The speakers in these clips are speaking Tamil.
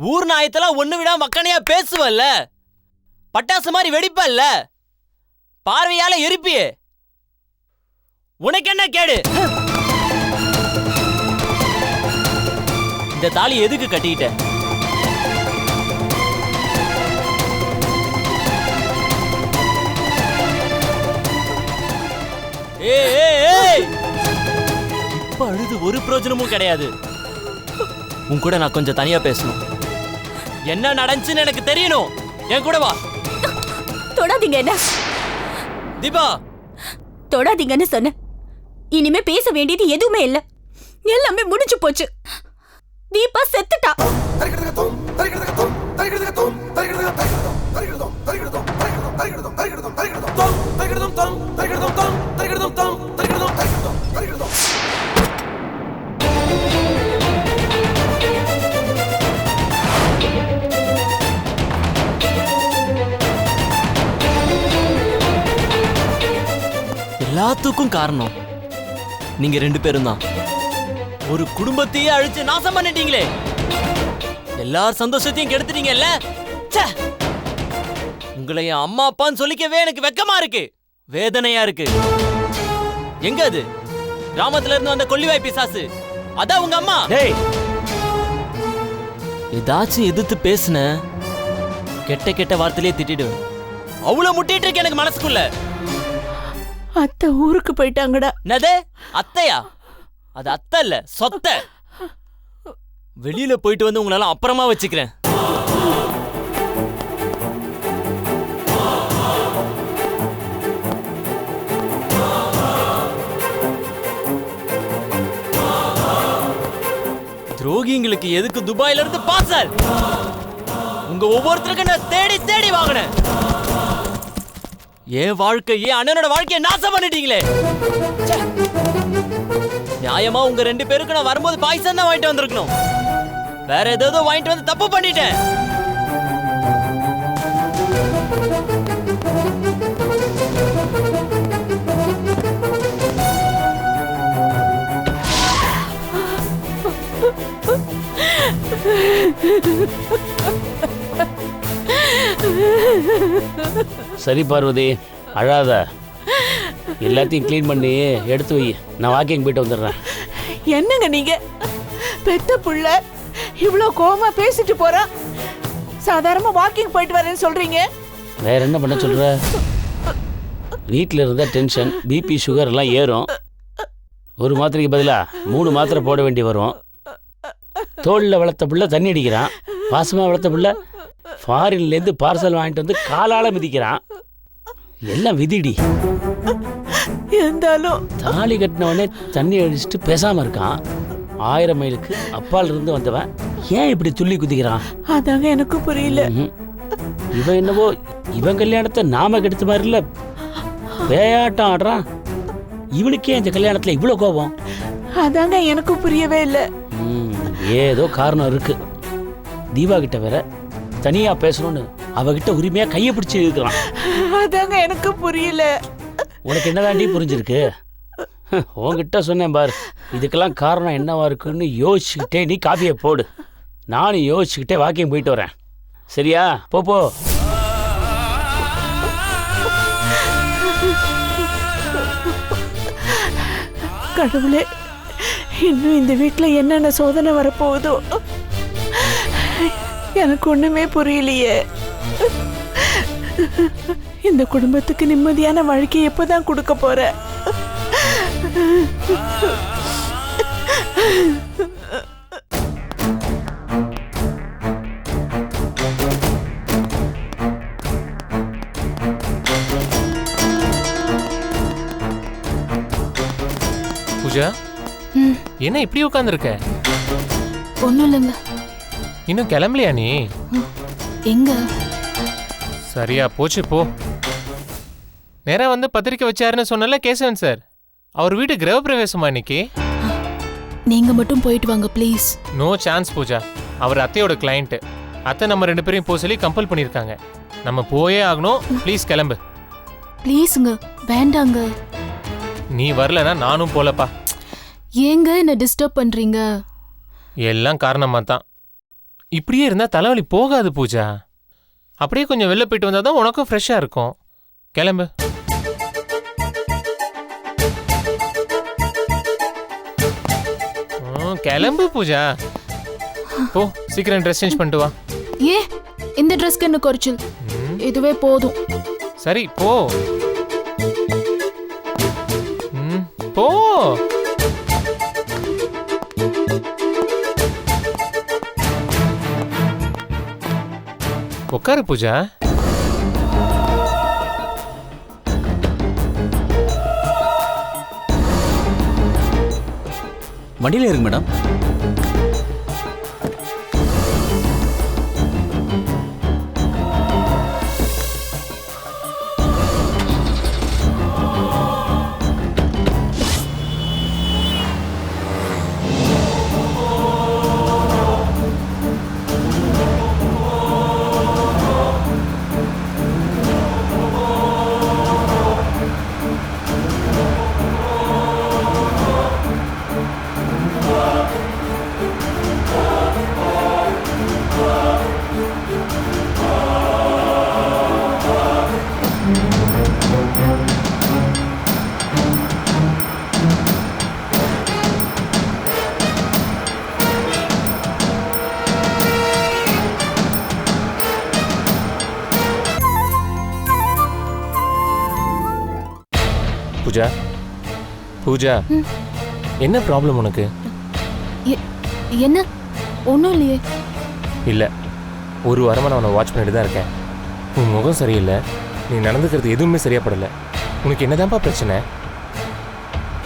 ஊர் நாயத்தெல்லாம் ஒண்ணு விடாம மக்கனையா பேசுவல்ல, பட்டாசு மாதிரி வெடிப்பல்ல, பார்வையால எரிப்பியே, உனக்கு என்ன கேடு? இந்த தாலி எதுக்கு கட்டிக்கிட்ட? இப்ப அழுது ஒரு பிரயோஜனமும் கிடையாது. உன் கூட நான் கொஞ்சம் தனியா பேசணும். என்ன நடந்துச்சுன்னு எனக்கு தெரியணும். என் கூட வா. தொடாதீங்க என்ன தீபா, தொடாதீங்கன்னு சொன்ன. இனிமே பேச வேண்டியது எதுவுமே இல்ல. எல்லாமே முடிஞ்சு போச்சு. தீபா செத்துட்டா. எல்லாத்துக்கும் காரணம் நீங்க 2 பேரும் தான். ஒரு குடும்பத்தையே அழிச்சு நாசம் பண்ணிட்டீங்களே. எல்லார் சந்தோஷத்தையும் கெடுத்துட்டீங்கல்ல. உங்களை என் அம்மா அப்பான்னு சொல்லிக்கவே எனக்கு வெக்கமா இருக்கு, வேதனையா இருக்கு. எங்க அது கிராமத்துல இருந்து வந்த கொள்ளிவாய் பிசாசு? அதான் உங்க அம்மா. ஏதாச்சும் எதிர்த்து பேசுன கெட்ட கெட்ட வார்த்தையிலே திட்டிடுவேன். அவ்வளவு முட்டிட்டு இருக்கு எனக்கு மனசுக்குள்ள. அத்தை ஊருக்கு போயிட்டாங்கடா. என்னது அத்தையா? அது அத்தை இல்ல, சொத்த. வெளியில போயிட்டு வந்து உங்களெல்லாம் அப்புறமா வச்சுக்கிறேன். துரோகிங்களுக்கு எதுக்கு துபாயில இருந்து பார்சல்? உங்க ஒவ்வொருத்தருக்கும் நான் தேடி தேடி வாங்கினேன். என் வாழ்க்கை, என் அண்ணனோட வாழ்க்கையை நாசம் பண்ணிட்டீங்களே. நியாயமா உங்க 2 பேருக்கு நான் வரும்போது பாய்சன் தான் வாங்கிட்டு வந்திருக்கணும். வேற ஏதோ வாங்கிட்டு வந்து தப்பு பண்ணிட்டேன். சரி பார்வதி, அழாத. எல்லாத்தையும் கிளீன் பண்ணி எடுத்து வை. நான் வாக்கிங் போயிட்டு வந்துடுறேன். என்னங்க நீங்க? பெத்த புள்ள இவ்வளோ கோவமா பேசிட்டு போறா. சாதாரணமா வாக்கிங் போயிட்டு வரேன்னு சொல்றீங்க. வேற என்ன பண்ண சொல்ற? வீட்டில் இருந்தா டென்ஷன், பிபி, சுகர் எல்லாம் ஏறும். ஒரு மாத்திரைக்கு பதிலாக 3 மாத்திரை போட வேண்டி வரும். தோளில் வளர்த்த புள்ள தண்ணி அடிக்கிறான். பாசமாக வளர்த்த புள்ள ஃபாரின்லேருந்து பார்சல் வாங்கிட்டு வந்து காலால மிதிக்கிறான். எல்லாம் விதிடி. இருந்தாலும் தாலி கட்டினவனே தண்ணி அடிச்சுட்டு பேசாம இருக்கான். 1000 மைலுக்கு அப்பால் இருந்து வந்தவன் ஏன் இப்படி துள்ளி குதிக்கிறான்? அதாங்க எனக்கு புரியல. இவன் என்னவோ இவன் கல்யாணத்தை நாம கெடுத்த மாதிரி இல்ல, பேயாட்டம் ஆடுறான். இவனுக்கே இந்த கல்யாணத்துல இவ்வளவு கோபம்? அதாங்க எனக்கு புரியவே இல்லை. ஏதோ காரணம் இருக்கு. தீபா கிட்ட வேற தனியா பேசணும்னு அவகிட்ட உரிமையா கையை பிடிச்சி இருக்கிறான். அதாங்க எனக்கு புரியல. உனக்கு என்னதாண்டி புரிஞ்சிருக்கு? உன்கிட்ட சொன்னேன் பாரு, இதுக்கெல்லாம் காரணம் என்னவா இருக்குன்னு யோசிச்சுக்கிட்டே நீ காஃபியை போடு. நானும் யோசிச்சுக்கிட்டே வாக்கிங் போயிட்டு வரேன். சரியா? போ. கடவுளே, இன்னும் இந்த வீட்டில் என்னென்ன சோதனை வரப்போகுதோ எனக்கு ஒண்ணுமே புரியலையே. இந்த குடும்பத்துக்கு நிம்மதியான வாழ்க்கை எப்பதான் கொடுக்க போற? பூஜா, என்ன இப்படி உட்கார்ந்துருக்க? ஒண்ணும் இல்லைங்க. இன்னும் கிளம்பலையா நீ? எங்க? சரியா போச்சு, போ. நேரா வந்து பத்திரிக்கை வச்சாருன்னு சொன்னல கேசவன் சார், அவர் வீட்டு கிரகப்பிரவேசமா இன்னைக்கு? நீங்க மட்டும் போயிட்டு வாங்க ப்ளீஸ். நோ சான்ஸ் பூஜா, அவர் அத்தையோட கிளையண்ட். அத்தை நம்ம 2 பேரையும் போக சொல்லி கம்பல் பண்ணியிருக்காங்க. நம்ம போயே ஆகணும். ப்ளீஸ் கிளம்பு. ப்ளீஸுங்க, வேண்டாங்க. நீ வரலனா நானும் போலப்பா. ஏங்க என்ன டிஸ்டர்ப் பண்றீங்க? எல்லாம் காரணமா தான். இப்படியே இருந்தா தலைவலி போகாது பூஜா. அப்படியே கொஞ்சம் வெளில போயிட்டு வந்தா தான் உனக்கும் ஃப்ரெஷ்ஷா இருக்கும். கிளம்பு. கிளம்பு பூஜா. போ சீக்கிரம் ட்ரெஸ் சேஞ்ச் பண்ணிட்டு வா. ஏ இந்த ட்ரெஸ்க்கு என்ன குறைச்சல்? இதுவே போதும். சரி போ. போ. உட்காரு பூஜா. வண்டியில இருக்கு மேடம். பூஜா பூஜா என்ன ப்ராப்ளம் உனக்கு? என்ன? ஒன்றும் இல்லையே. இல்லை, ஒரு வாரமாக நான் உன்னை வாட்ச் பண்ணிட்டு தான் இருக்கேன். உன் முகம் சரியில்லை, நீ நடந்துக்கிறது எதுவுமே சரியா படல. உனக்கு என்னதான்ப்பா பிரச்சனை?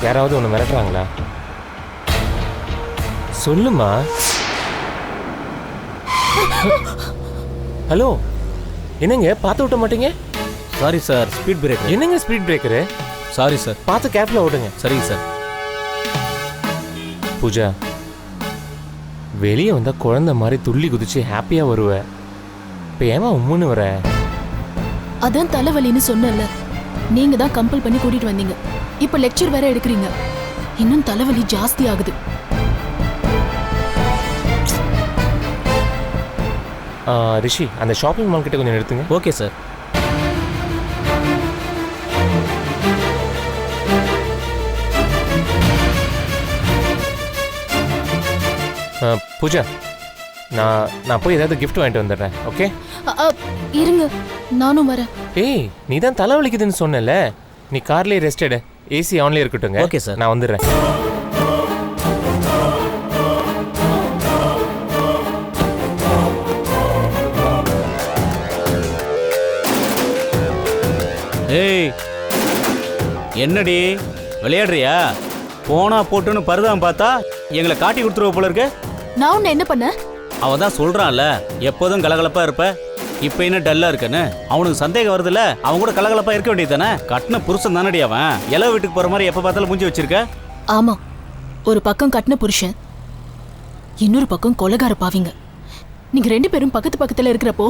யாராவது உன்னை மிரட்டுறாங்களா? சொல்லுமா. ஹலோ, என்னங்க பார்த்து விட்ட மாட்டீங்க? Sorry sir, speed breaker. என்னங்க ஸ்பீட் பிரேக்கரு? Sorry sir. பார்த்து கேப்ல ஓடுங்க. சரிங்க சார். பூஜா, வெளியே வந்தா குழந்தை மாதிரி துள்ளி குதிச்சு ஹாப்பியா வருவ. இப்ப ஏமா உம்முன்னு வர? அதான் தலைவலின்னு சொன்னல. நீங்க தான் கம்பல் பண்ணி கூட்டிட்டு வந்தீங்க. இப்ப லெக்சர் வேற எடுக்கிறீங்க. இன்னும் தலைவலி ஜாஸ்தி ஆகுது. ரிஷி, அந்த ஷாப்பிங் மால் கிட்ட கொஞ்சம் நிறுத்துங்க. Okay sir. பூஜா, நான் போய் ஏதாவது கிஃப்ட் வாங்கிட்டு வந்துடுறேன். ஓகே? இருங்க, நானும் வரேன். ஏய், நீ தான் தலை வலிக்குதுன்னு சொன்னல, நீ கார்லயே ரெஸ்ட் எடு. ஏசி ஆன்லயே இருக்கட்டுங்க. Okay sir. நான் வந்துடுறேன். ஏய், என்னடி விளையாடுறியா? போனா போட்டுன்னு பருதான் பார்த்தா எங்களை காட்டி கொடுத்துருவ போல இருக்கு. நான் உன்னை என்ன பண்ண? அவன் தான் சொல்றான்ல, எப்போதும் கலகலப்பா இருப்ப, இப்ப என்ன டல்லா இருக்கன்னு. அவனுக்கு சந்தேகம் வருதுல்ல, அவன் கூட கலகலப்பா இருக்க வேண்டியது தானே. கட்டின புருஷன் தானடி அவன். இளவு வீட்டுக்கு போற மாதிரி எப்ப பார்த்தாலும் மூஞ்சி வச்சிருக்க. ஆமா, ஒரு பக்கம் கட்டின புருஷன், இன்னொரு பக்கம் கொலைகார பாவிங்க. நீங்க ரெண்டு பேரும் பக்கத்து பக்கத்துல இருக்கிறப்போ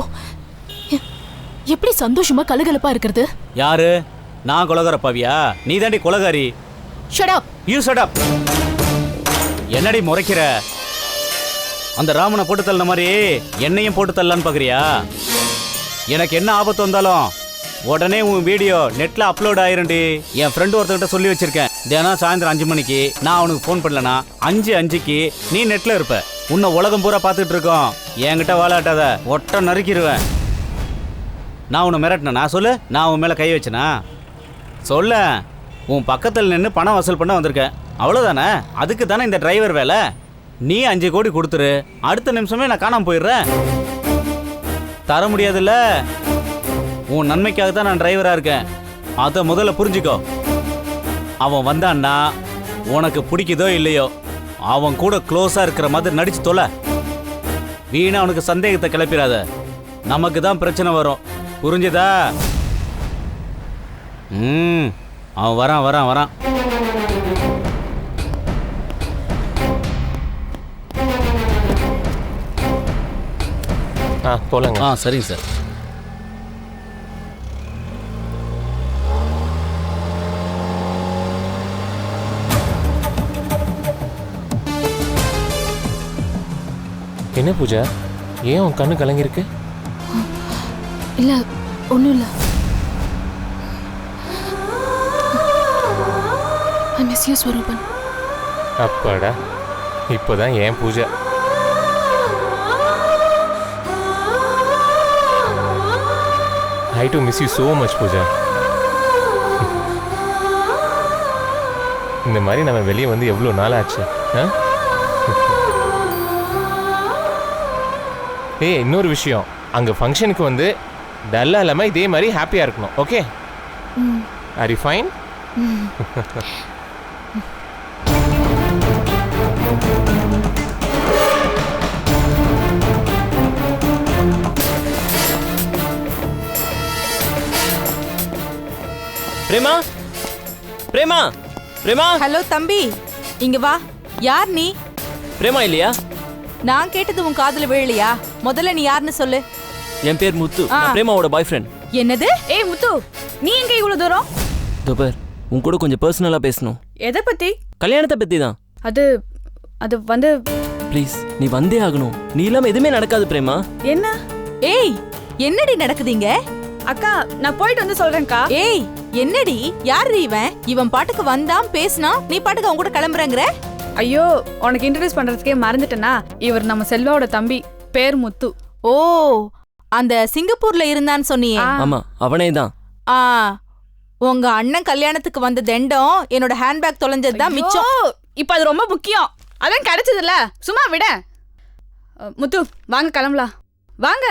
எப்படி சந்தோஷமா கலகலப்பா இருக்கிறது? யாரு? நான் கொலகார பாவியா? நீ தாண்டி கொலகாரி. Shut up. You shut up. என்னடி முறைக்கிற? அந்த ராமனை போட்டு தள்ள மாதிரி என்னையும் போட்டு தள்ளலான்னு பாக்குறியா? எனக்கு என்ன ஆபத்து வந்தாலும் உடனே உன் வீடியோ நெட்ல அப்லோட் ஆயிருண்டி. என் ஃப்ரெண்டு ஒருத்தர்கிட்ட சொல்லி வச்சிருக்கேன், தினம் சாயந்தரம் 5 மணிக்கு நான் அவனுக்கு ஃபோன் பண்ணலனா 5:05க்கு நீ நெட்ல இருப்ப. உன்னை உலகம் பூரா பார்த்துட்டு இருக்கோம். என்கிட்ட வாழாட்டாத, ஒட்ட நறுக்கிடுவேன். நான் உன்னை மிரட்டினா சொல்லு? நான் உன் மேல கை வச்சனா சொல்ல? உன் பக்கத்தில் நின்று பணம் வசூல் பண்ண வந்திருக்கேன், அவ்வளோதானே? அதுக்கு தானே இந்த டிரைவர் வேலை. நீ 5 கோடி கொடுத்துரு, அடுத்த நிமிஷமே நான் காணாம போயிடுறேன். தர முடியாதுல்ல? உன் நன்மைக்காக தான் நான் டிரைவரா இருக்கேன், அதை முதல்ல புரிஞ்சுக்கோ. அவன் வந்தான்னா உனக்கு பிடிக்குதோ இல்லையோ, அவன் கூட க்ளோஸா இருக்கிற மாதிரி நடிச்சு தொலை. வீணா அவனுக்கு சந்தேகத்தை கிளப்பிடாத, நமக்கு தான் பிரச்சனை வரும். புரிஞ்சுதா? அவன் வரான் வரான் வரான். போலாங்க. சரிங்க சார். என்ன பூஜா, ஏன் உன் கண்ணு கலங்கிருக்கு? இல்ல ஒண்ணும் இல்ல. I miss you Swaroopan. அப்பாடா, இப்போதான் ஏன் பூஜை. I too miss you so much, Pooja. இந்த மாதிரி நம்ம வெளியே வந்து எவ்வளோ நாள் ஆச்சு. ஏய், இன்னொரு விஷயம், அங்கே ஃபங்க்ஷனுக்கு வந்து டல்லாக இல்லாமல் இதே மாதிரி ஹாப்பியாக இருக்கணும். Okay? Are you fine? Prema, Prema, Prema. Hello தம்பி, இங்க வா. யார் நீ? பிரேமா இல்லையா? நான் கேட்டது உன் காதுல விழலையா? முதல்ல நீ யாருன்னு சொல்லு. என் பேர் முத்து. நான் பிரேமாவோட பாய் ஃப்ரெண்ட். என்னது? ஏய் முத்து, நீ எங்க இவ்வளவு தூரம்? தோபர், உன் கூட கொஞ்சம் பர்சனலா பேசணும். எதை பத்தி? கல்யாணத்தை பத்தி தான். அது வந்து ப்ளீஸ், நீ வந்தே ஆகணும். நீ இல்லாம எதுவுமே நடக்காது பிரேமா. என்ன? ஏய், என்னடி நடக்குதுங்க? அக்கா, நான் போயிட்டு வந்து சொல்றேன்க்கா. ஏய், என்னடி? யாரு இவன்? இவன் பாட்டுக்கு வந்தான் பேசினான், நீ பாட்டுக்கு அவன் கூட கிளம்புறங்கிற? ஐயோ, உனக்கு இன்ட்ரோடியூஸ் பண்றதுக்கே மறந்துட்டேனா? இவர் நம்ம செல்வாவோட தம்பி, பேர் முத்து. ஓ, அந்த சிங்கப்பூர்ல இருந்தான்னு சொன்னியே. ஆமா, அவனே தான். ஆ, உங்க அண்ணன் கல்யாணத்துக்கு வந்த தெண்டம் என்னோட ஹேண்ட்பேக் தொலைஞ்சதுதான் மிச்சம். இப்ப அது ரொம்ப முக்கியம். அதான் கிடைச்சதுல, சும்மா விட. முத்து, வாங்க கிளம்பலாம். வாங்க.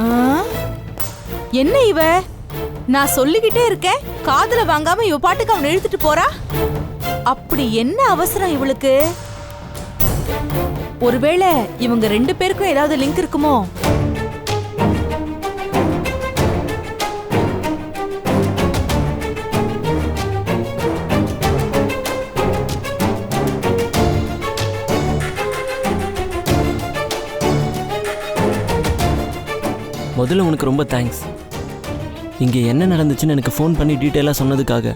ஆ, என்ன இவ? நான் சொல்லிக்கிட்டே இருக்கேன், காதுல வாங்காம இவ பாட்டுக்கு அவன் இழுத்துட்டு போறா. அப்படி என்ன அவசரம் இவளுக்கு? ஒருவேளை இவங்க 2 பேருக்கும் ஏதாவது லிங்க் இருக்குமோ? முதல்ல உனக்கு ரொம்ப தேங்க்ஸ். இங்க என்ன நடந்துச்சுன்னு எனக்கு ஃபோன் பண்ணி டீட்டெயிலாக சொன்னதுக்காக.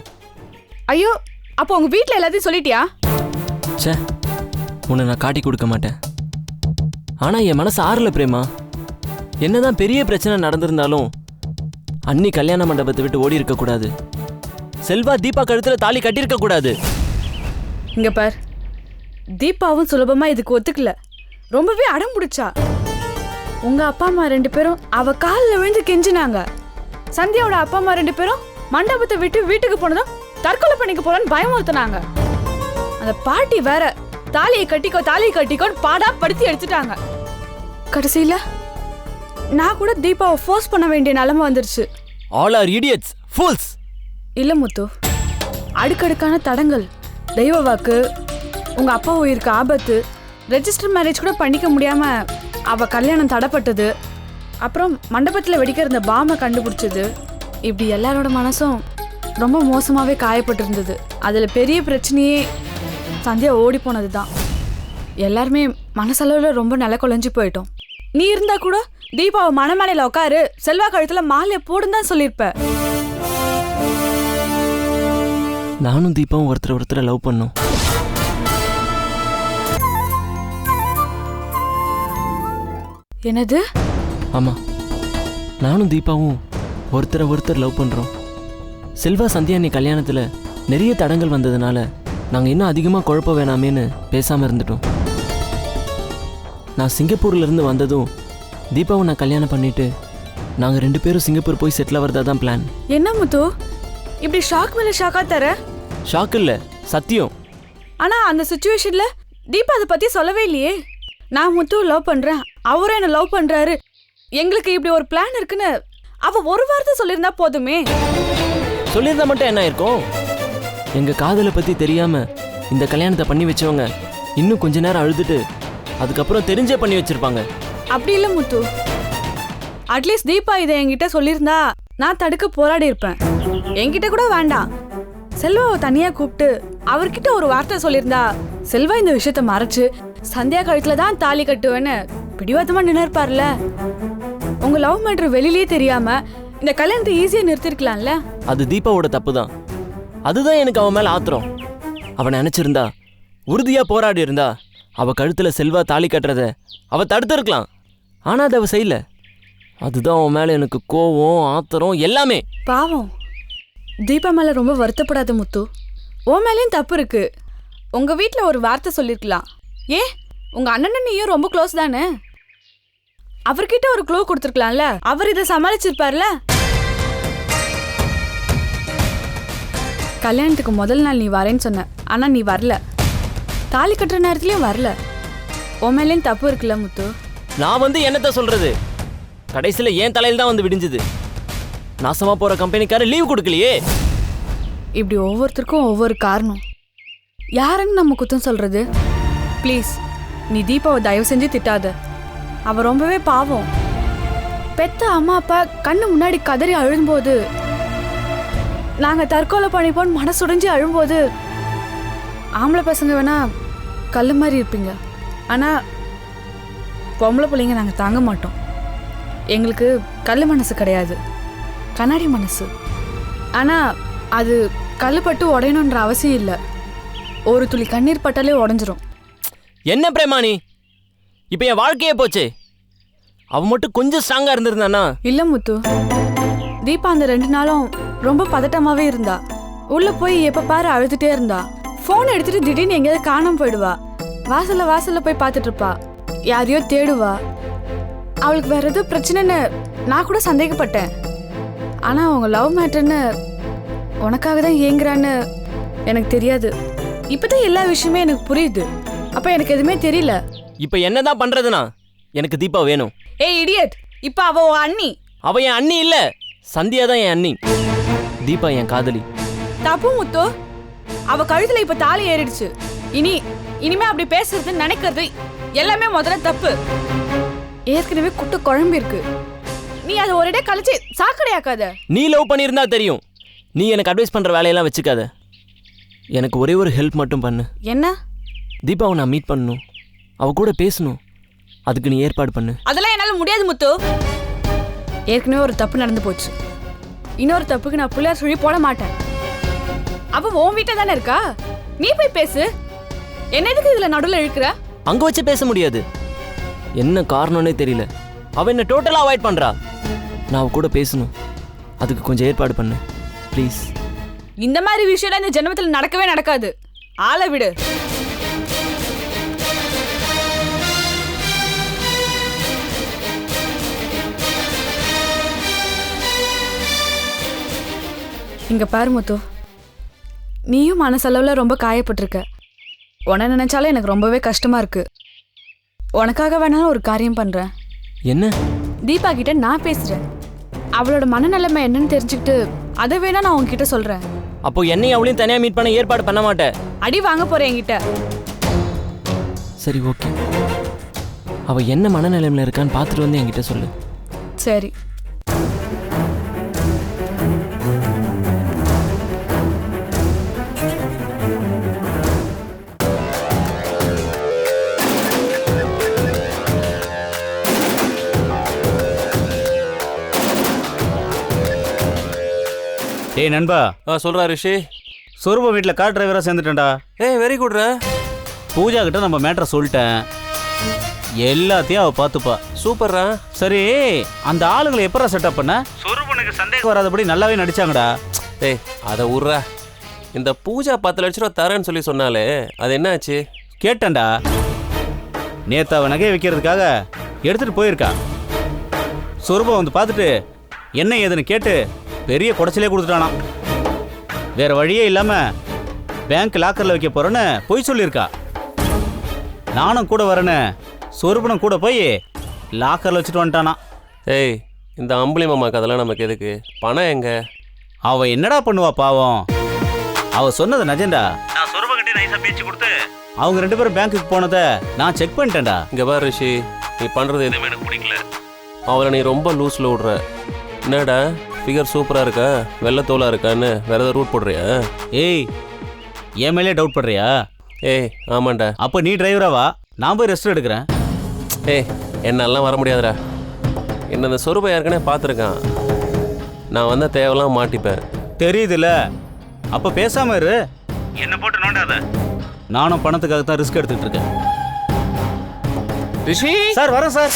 ஐயோ, அப்போ உங்க வீட்ல எல்லாத்தையும் சொல்லிட்டியா? ச்சே, உன்னை நான் காட்டி கொடுக்க மாட்டேன். ஆனா என் மனசு ஆறல பிரேமா. என்னதான் பெரிய பிரச்சனை நடந்திருந்தாலும் அண்ணி கல்யாண மண்டபத்தை விட்டு ஓடி இருக்க கூடாது. செல்வா தீபா கழுத்துல தாலி கட்டியிருக்க கூடாது. இங்க பார், தீபாவும் சுலபமா இதுக்கு ஒத்துக்கல. ரொம்பவே அடம் பிடிச்சா. உங்க அப்பா அம்மா 2 பேரும் அவ காலில் விழுந்து கெஞ்சினாங்க. சந்தியாவோட அப்பா அம்மா 2 பேரும் மண்டபத்தை விட்டு வீட்டுக்கு போனதும் தற்கொலை பண்ணிக்க போறோன்னு பயமுறுத்தினாங்க. அந்த பாட்டி வேற தாலியை கட்டிக்கோன்னு பாடா படுத்தி எடுத்துட்டாங்க. கடைசியில நான் கூட தீபாவை ஃபோர்ஸ் பண்ண வேண்டிய நிலைமை வந்துருச்சு. All are idiots, fools. இல்ல முத்து, அடுக்கடுக்கான தடங்கள், தெய்வ வாக்கு, உங்க அப்பா உயிருக்கு ஆபத்து, ரெஜிஸ்டர் மேரேஜ் கூட பண்ணிக்க முடியாம அவ கல்யாணம் தடைப்பட்டது, அப்புறம் மண்டபத்தில் வெடிக்கிற இந்த பாமை கண்டுபிடிச்சது, இப்படி எல்லாரோட மனசும் ரொம்ப மோசமாவே காயப்பட்டிருந்தது. அதுல பெரிய பிரச்சனையே சந்தியா ஓடி போனது தான். எல்லாருமே மனசளவில் ரொம்ப நில குலைஞ்சு போயிட்டோம். நீ இருந்தா கூட தீபாவை மணமேலையில உட்காரு, செல்வா கழுத்துல மாலையை போடுன்னு தான் சொல்லியிருப்ப. நானும் தீபாவும் ஒருத்தரை லவ் பண்ணோம். என்னது? ஆமா, நானும் தீபாவும் ஒருத்தர் லவ் பண்றோம். செல்வா சந்தியா நீ கல்யாணத்துல நிறைய தடங்கள் வந்ததுனால நாங்க இன்னும் அதிகமா குழப்ப வேணாமேன்னு பேசாம இருந்துட்டோம். நான் சிங்கப்பூர்ல இருந்து வந்ததும் தீபாவை நான் கல்யாணம் பண்ணிட்டு நாங்க 2 பேரும் சிங்கப்பூர் போய் செட்டில் ஆகிறதா தான் பிளான். என்ன முத்து, இப்படி ஷாக் மேல ஷாக்கா தர? ஷாக் இல்ல, சத்தியம். ஆனா அந்த சிச்சுவேஷன்ல தீபா அதை பத்தி சொல்லவே இல்லையே. நான் முத்து லவ் பண்றேன், அவரும் என்ன லவ் பண்றாரு, எங்களுக்கு இப்படி ஒரு பிளான் இருக்குன்னு அவ ஒரு வார்த்தை சொல்லியிருந்தா போதுமே. சொல்லியிருந்தா மட்டும் என்ன இருக்கும்? எங்க காதலை பத்தி தெரியாம இந்த கல்யாணத்தை பண்ணி வச்சவங்க இன்னும் கொஞ்ச நேரம் அழுதுட்டு அதுக்கப்புறம் தெரிஞ்சே பண்ணி வச்சிருப்பாங்க. அப்படி இல்ல முத்து, அட்லீஸ்ட் தீபா இதை என்கிட்ட சொல்லியிருந்தா நான் தடுக்க போராடி இருப்பேன். என்கிட்ட கூட வேண்டாம், செல்வாவை தனியா கூப்பிட்டு அவர்கிட்ட ஒரு வார்த்தை சொல்லியிருந்தா செல்வா இந்த விஷயத்த மறைச்சு சந்தியா கழுத்துல தான் தாலி கட்டுவேன்னு பிடிவாதமா நினைப்பார்ல. உங்க லவ் மேட்டர் வெளியிலே தெரியாம இந்த கல்யாணத்தை ஈஸியா நிறுத்திருக்கலாம்ல. அது தீபாவோட தப்பு தான். அதுதான் எனக்கு அவன் மேல ஆத்திரம். அவன் நினைச்சிருந்தா, உறுதியா போராடி இருந்தா அவ கழுத்துல செல்வா தாலி கட்டுறத அவ தடுத்திருக்கலாம். ஆனா அதை அவ செய்யல. அதுதான் அவன் மேல எனக்கு கோவம், ஆத்திரம் எல்லாமே. பாவம், தீபா மேல ரொம்ப வருத்தப்படாத முத்து. உன் மேலேயும் தப்பு இருக்கு. உங்க வீட்ல ஒரு வார்த்தை சொல்லிருக்கலாம். ஏன் உங்க அண்ணனும் நீயும் ரொம்ப க்ளோஸ் தானே, அவர்கிட்ட ஒரு க்ளூ கொடுத்துருக்கலாம்ல. அவர் இதை சமாளிச்சிருப்பார்ல. கல்யாணத்துக்கு முதல் நாள் நீ வரேன்னு சொன்ன, ஆனா நீ வரல. தாலி கட்டுற நேரத்துலயும் வரல. உன் மேலேயும் தப்பு இருக்குல்ல முத்து. நான் என்னத்த சொல்றது, கடைசியில என் தலையில தான் விடிஞ்சுது. நாசமா போற கம்பெனிக்கார லீவ் கொடுக்கலையே. இப்படி ஒவ்வொருத்தருக்கும் ஒவ்வொரு காரணம். யாருன்னு நம்ம குத்தம் சொல்றது? ப்ளீஸ், நீ தீபாவை தயவு செஞ்சு திட்டாத. அவ ரொம்பவே பாவம். பெத்த அம்மா அப்பா கண்ணு முன்னாடி கதறி அழும்போது, நாங்க தற்கொலை பண்ணிப்போன்னு மனசுடைஞ்சு அழும்போது, ஆம்பளை பசங்க வேணா கல்லு மாதிரி இருப்பீங்க, ஆனா பொம்பளை பிள்ளைங்க நாங்க தாங்க மாட்டோம். எங்களுக்கு கல் மனசு கிடையாது, கண்ணாடி மனசு. ஆனா அது கல்லுப்பட்டு உடையணுன்ற அவசியம் இல்லை. ஒரு துளி கண்ணீர் பட்டாலே உடஞ்சிரும். என்ன பிரேமானி, இப்ப என் வாழ்க்கையே போச்சு. அவ மட்டும் கொஞ்சம் ஸ்ட்ராங்கா இருந்திருந்தானா? இல்ல முத்து, தீபா அந்த 2 நாளும் ரொம்ப பதட்டமாவே இருந்தா. உள்ள போய் எப்ப பாரு அழுதுட்டே இருந்தா. போன் எடுத்துட்டு திடீர்னு எங்கேயாவது காணாம போயிடுவா. வாசல்ல போய் பார்த்துட்டு இருப்பா. யாரையோ தேடுவா. அவளுக்கு வேற எதுவும் பிரச்சனைன்னு நான் கூட சந்தேகப்பட்டேன். ஆனா அவங்க லவ் மேட்டர்னு உனக்காக தான் ஏங்குறான்னு எனக்கு தெரியாது. இப்பதான் எல்லா விஷயமே எனக்கு புரியுது. அப்ப எனக்கு எதுவுமே தெரியல. இப்ப என்னதான் பண்றதுனா? எனக்கு தீபா வேணும். ஏய் இடியட், இப்ப அவ உன் அண்ணி. அவ என் அண்ணி இல்ல, சந்தியா தான் என் அண்ணி. தீபா என் காதலி. தப்பு முத்து, அவ கழுத்துல இப்ப தாலி ஏறிடுச்சு. இனிமே அப்படி பேசுறது நினைக்கிறது எல்லாமே முதல்ல தப்பு. ஏற்கனவே குட்ட குழம்பு இருக்கு, நீ அதை ஒரே கழிச்சு சாக்கடையாக்காத. நீ லவ் பண்ணியிருந்தா தெரியும். நீ எனக்கு அட்வைஸ் பண்ற வேலையெல்லாம் வச்சுக்காத. எனக்கு ஒரே ஒரு ஹெல்ப் மட்டும் பண்ணு. என்ன? தீபாவை நான் மீட் பண்ணணும், அவ கூட பேசணும். அதுக்கு நீ ஏற்பாடு பண்ணு. அதெல்லாம் என்னால முடியாது முத்து. ஏற்கனவே ஒரு தப்பு நடந்து போச்சு. இன்னொரு தப்புக்கு நான் புள்ளையார் சொல்லி போட மாட்டேன். அவ உன் வீட்டை தானே இருக்கா, நீ போய் பேசு. என்ன எதுக்கு இதுல நடுவில் இழுக்கிற? அங்க வச்சு பேச முடியாது. என்ன காரணம்னே தெரியல, அவ என்ன டோட்டலா அவாய்ட் பண்றா. நான் அவ கூட பேசணும், அதுக்கு கொஞ்சம் ஏற்பாடு பண்ணு ப்ளீஸ். இந்த மாதிரி விஷயம் இந்த ஜென்மத்தில் நடக்கவே நடக்காது. ஆளை விடு. இங்க பாரு முத்து, நீயும் மனசளவுல ரொம்ப காயப்பட்டிருக்க. உன்னை நினைச்சாலே எனக்கு ரொம்பவே கஷ்டமா இருக்கு. உனக்காக வேணாலும் ஒரு காரியம் பண்றேன். என்ன? தீபா கிட்ட நான் பேசுறேன். அவளோட மனநிலைமை என்னன்னு தெரிஞ்சுக்கிட்டு அதை வேணா நான் உங்ககிட்ட சொல்றேன். அப்போ என்னையும் அவளையும் தனியா மீட் பண்ண ஏற்பாடு பண்ண மாட்டேன். அடி வாங்க போறேன் என்கிட்ட. சரி ஓகே, அவ என்ன மனநிலைமையில இருக்கான்னு பார்த்துட்டு வந்து என்கிட்ட சொல்லு. சரி. டேய் நண்பா. சொல்றா ரிஷி. சொரூப வீட்டில் கார் டிரைவராக சேர்ந்துட்டேன்டா. வெரி குட்ரா. பூஜா கிட்ட நம்ம மேட்டரை சொல்லிட்டேன், எல்லாத்தையும் அவள் பார்த்துப்பா. சூப்பர்ரா. சரி, அந்த ஆளுங்களை எப்படா செட்டப் பண்ண? சொரூபனுக்கு சந்தேகம் வராதபடி நல்லாவே நடிச்சாங்கடா. அதை விட்றா. இந்த பூஜா 10 லட்ச ரூபா தரேன்னு சொல்லி சொன்னாலே, அது என்ன ஆச்சு? கேட்டேன்டா. நேத்து அவ நகையை வைக்கிறதுக்காக எடுத்துட்டு போயிருக்கா. சொரூபம் வந்து பார்த்துட்டு என்ன ஏதுன்னு கேட்டு பெரிய குடைச்சலே கொடுத்துட்டானா. வேற வழியே இல்லாம பேங்க் லாக்கர்ல வைக்க போறேன்னு போய் சொல்லியிருக்கா. நானும் கூட வரேன்னு சொரூபனும் கூட போய் லாக்கர்ல வச்சுட்டு வந்துட்டானா. இந்த அம்பளி மாமாக்கு அதெல்லாம் நமக்கு எதுக்கு? பணம் எங்க? அவ என்னடா பண்ணுவா பாவம். அவ சொன்னது நஜண்டா. நான் சொரூபகிட்ட நைஸா பேச்சு கொடுத்து அவங்க 2 பேரும் பேங்க்குக்கு போனதை நான் செக் பண்ணிட்டேன்டா. இங்க பாரு ரிஷி, நீ பண்றது எதுவுமே எனக்கு பிடிக்கல. அவளை நீ ரொம்ப லூஸ்ல விடுற. என்னடா ஃபிகர் சூப்பரா இருக்கா, வெள்ளத்தோலா இருக்கான்னு வேற ஏதாவது ரூட் போடுறியா? என் மேலே டவுட் பண்றியா? ஆமாண்டா. அப்போ நீ டிரைவராவா, நான் போய் ரெஸ்ட் எடுக்கிறேன். என்னாலாம் வர முடியாதுடா. என்ன இந்த சொரூபம் ஏற்கனவே பார்த்துருக்கான். நான் வந்தால் தேவையெல்லாம் மாட்டிப்பேன். தெரியுதுல்ல, அப்போ பேசாம இரு. என்ன போட்டு நோண்டாத. நானும் பணத்துக்காக தான் ரிஸ்க் எடுத்துக்கிட்டு இருக்கேன். ரிஷி சார் வரேன் சார்